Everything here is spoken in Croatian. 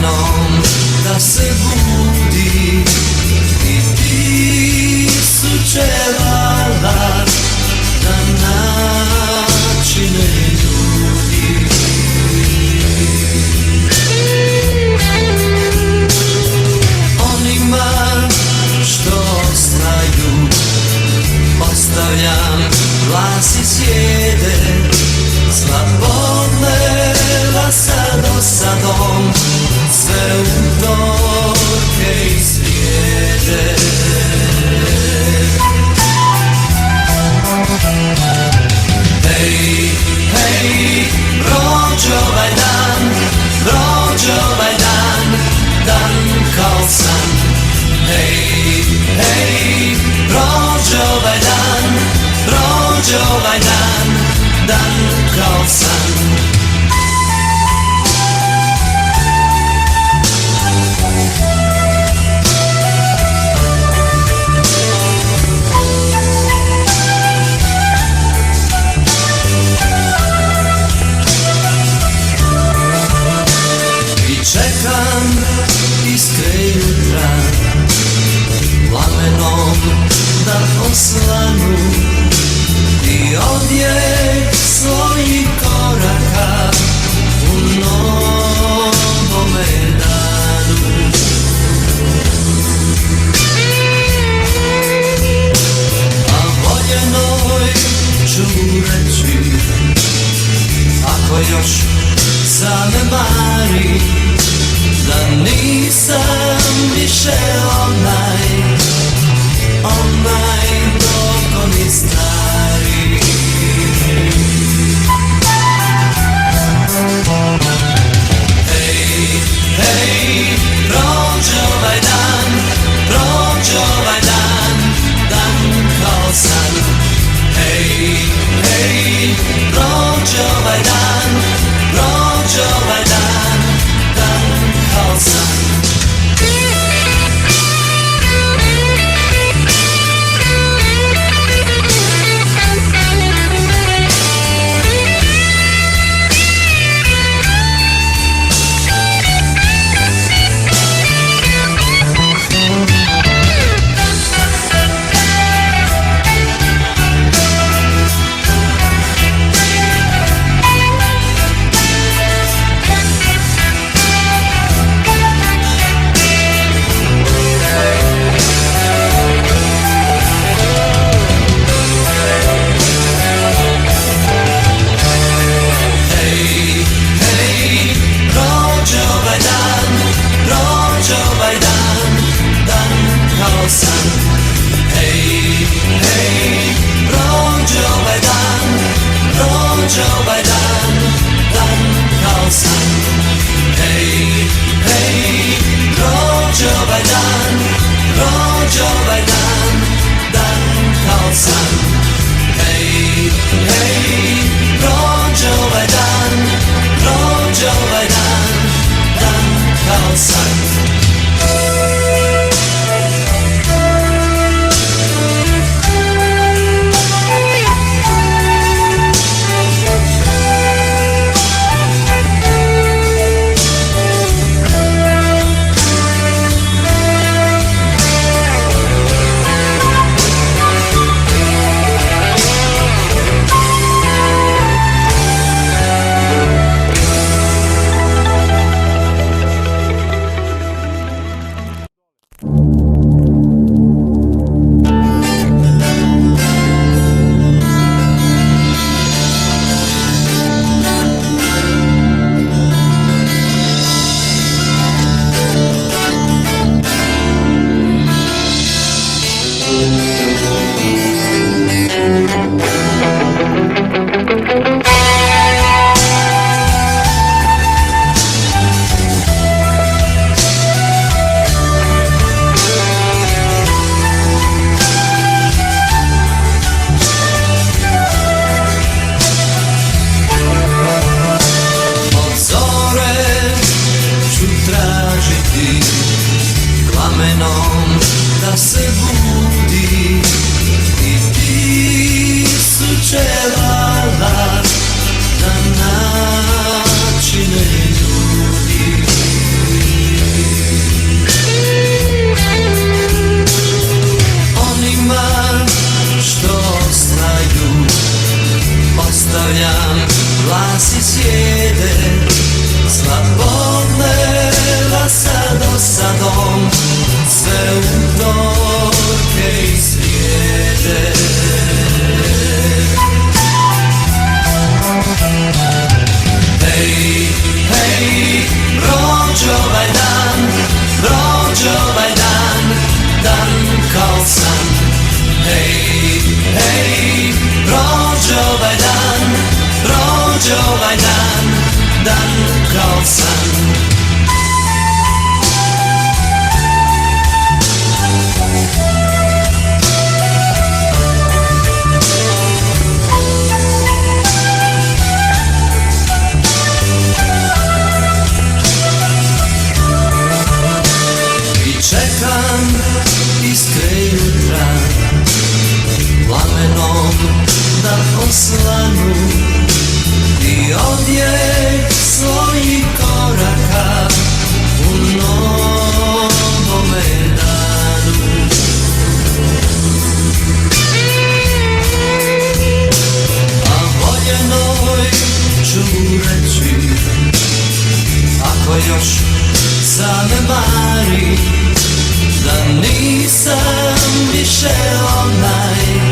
lalenom da se budi i ti sučevala na načine ljudi. Onima što znaju ostavljam vlas i sjede, slabodneva sa dosadom, sve utorke i srijede. Hej, hej, prođe ovaj dan, prođe ovaj dan, dan kao san. Hej, hej, prođe ovaj dan, prođe ovaj dan, dan kao san. I čekam iskre jutra, lalenom da osvanu i odjek svojih koraka u novome danu. A voljenoj ću reći, ako još zanemari, da nisam više onaj dok oni stari. prođe ovaj dan, dan kao san. Čekam iskre jutra, plamenom da osvanu i odjek svojih koraka u novome danu. A voljenoj ću reći, ako još zanemari, da nisam više onaj